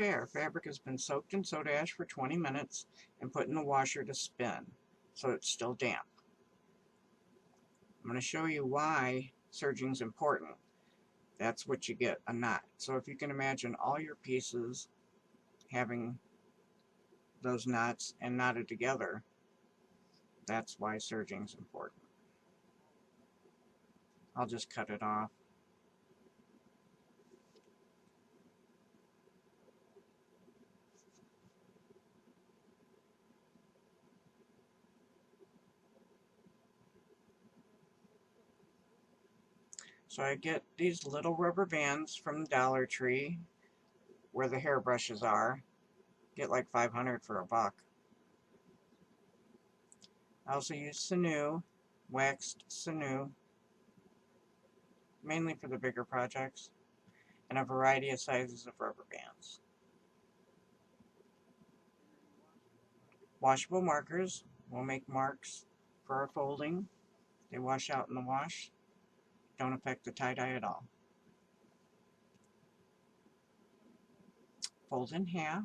Okay, our fabric has been soaked in soda ash for 20 minutes and put in the washer to spin, so it's still damp. I'm going to show you why serging is important. That's what you get, a knot. So if you can imagine all your pieces having those knots and knotted together, that's why serging is important. I'll just cut it off. So I get these little rubber bands from the Dollar Tree where the hairbrushes are. Get like 500 for $1. I also use sinew, waxed sinew, mainly for the bigger projects, and a variety of sizes of rubber bands. Washable markers will make marks for our folding. They wash out in the wash, don't affect the tie-dye at all. Fold in half,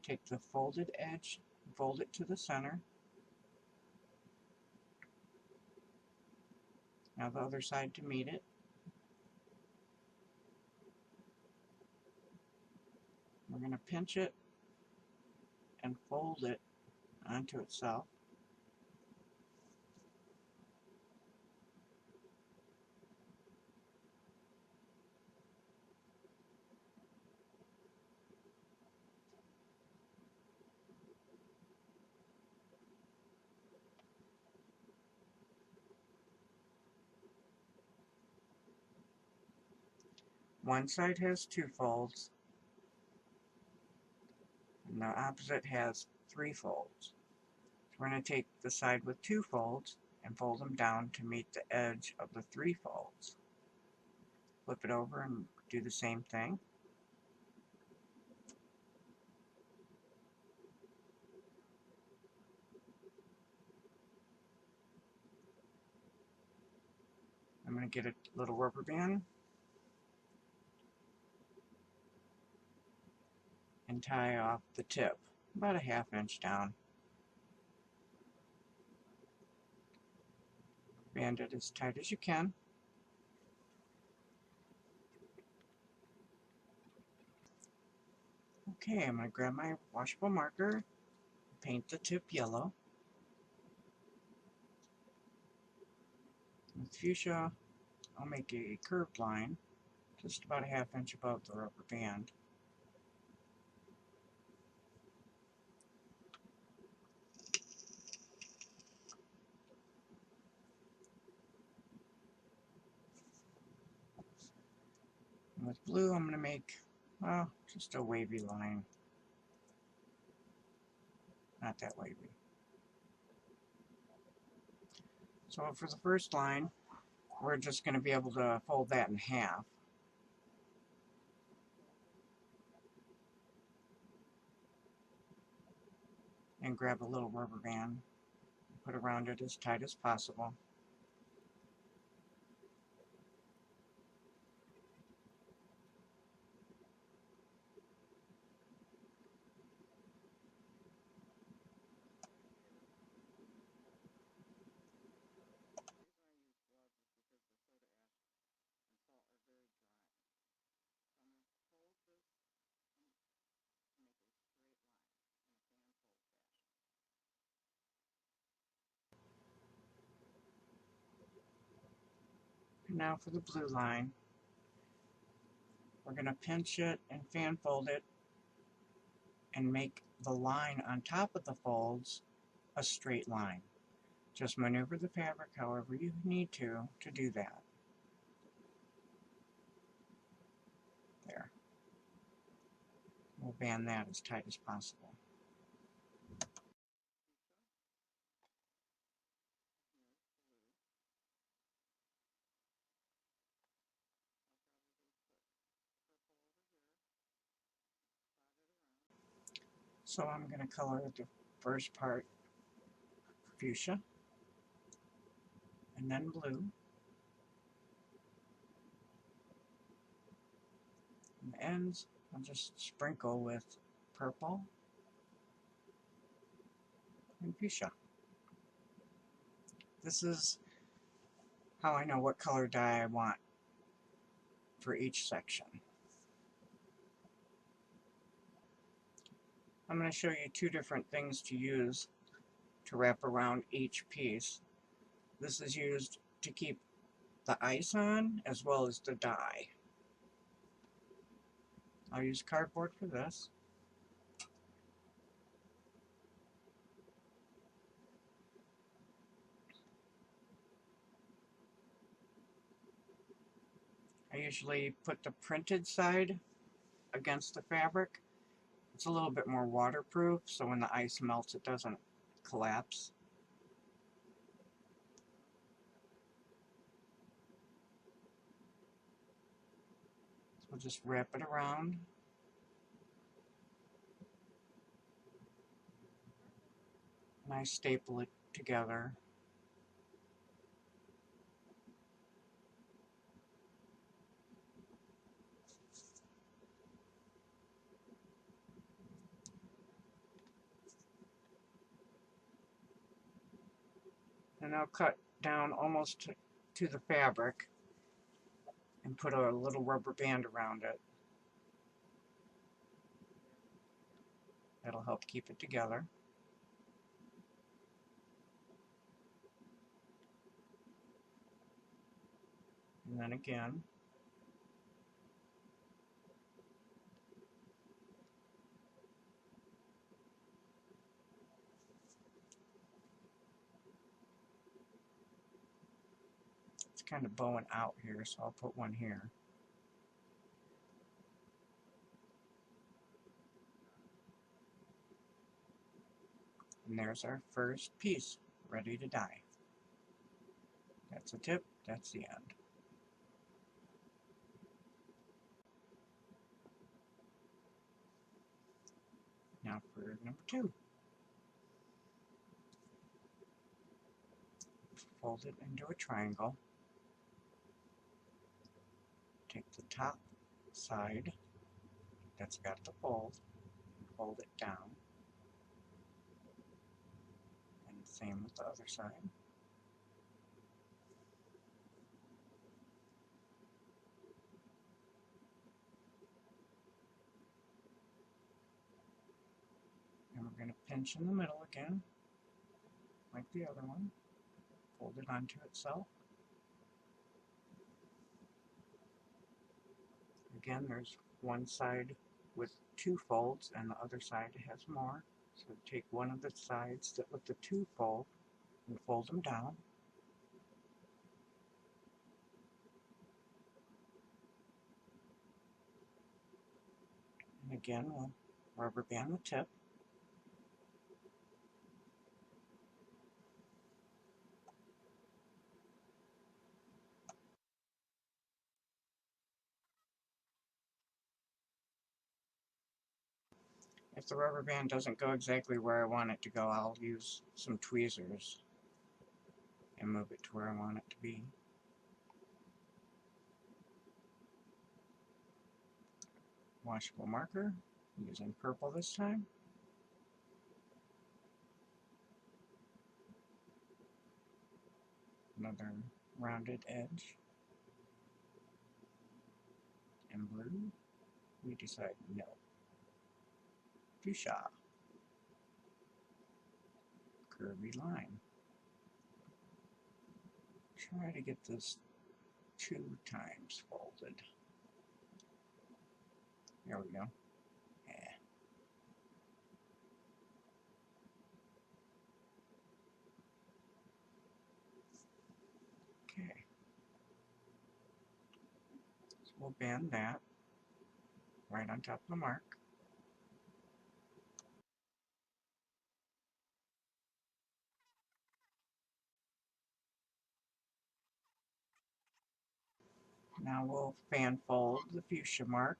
take the folded edge, fold it to the center. Now the other side to meet it. We're going to pinch it and fold it onto itself. One side has 2 folds, and the opposite has 3 folds. So we're going to take the side with 2 folds and fold them down to meet the edge of the 3 folds. Flip it over and do the same thing. I'm going to get a little rubber band and tie off the tip, about a 1/2 inch down. Band it as tight as you can. Okay, I'm going to grab my washable marker, paint the tip yellow. With fuchsia, I'll make a curved line, just about a 1/2 inch above the rubber band. And with blue, I'm going to make, well, just a wavy line. Not that wavy. So for the first line, we're just going to be able to fold that in half. And grab a little rubber band, put around it as tight as possible. And now for the blue line, we're going to pinch it and fan fold it and make the line on top of the folds a straight line. Just maneuver the fabric however you need to do that. There. We'll band that as tight as possible. So I'm going to color the first part fuchsia, and then blue, and the ends I'll just sprinkle with purple and fuchsia. This is how I know what color dye I want for each section. I'm going to show you two different things to use to wrap around each piece. This is used to keep the ice on as well as the dye. I'll use cardboard for this. I usually put the printed side against the fabric. It's a little bit more waterproof, so when the ice melts it doesn't collapse. So we'll just wrap it around. And I staple it together. And I'll cut down almost to the fabric and put a little rubber band around it. That'll help keep it together. And then again. It's kind of bowing out here, so I'll put one here. And there's our first piece, ready to dye. That's the tip, that's the end. Now for number two. Fold it into a triangle. Take the top side that's got the fold and fold it down. And same with the other side. And we're going to pinch in the middle again, like the other one. Fold it onto itself. Again, there's one side with two folds and the other side has more. So take one of the sides that with the two fold and fold them down. And again, we'll rubber band the tip. If the rubber band doesn't go exactly where I want it to go, I'll use some tweezers and move it to where I want it to be. Washable marker, using purple this time. Another rounded edge. And blue, we decide no. Fuchsia. Curvy line. Try to get this 2 times folded. There we go. Yeah. Okay. So we'll band that right on top of the mark. Now we'll fan fold the fuchsia mark,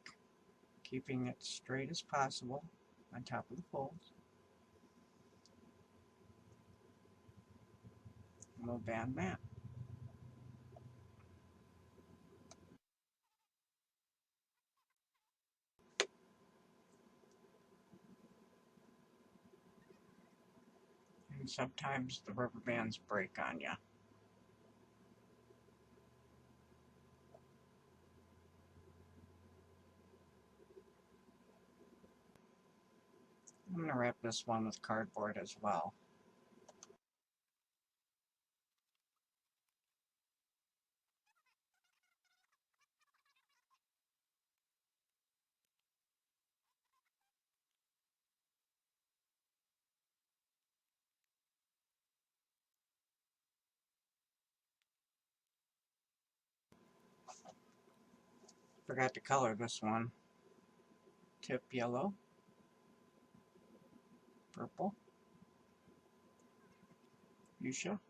keeping it straight as possible on top of the folds. And we'll band that. And sometimes the rubber bands break on you. I'm going to wrap this one with cardboard as well. Forgot to color this one. Tip yellow, purple, fuchsia,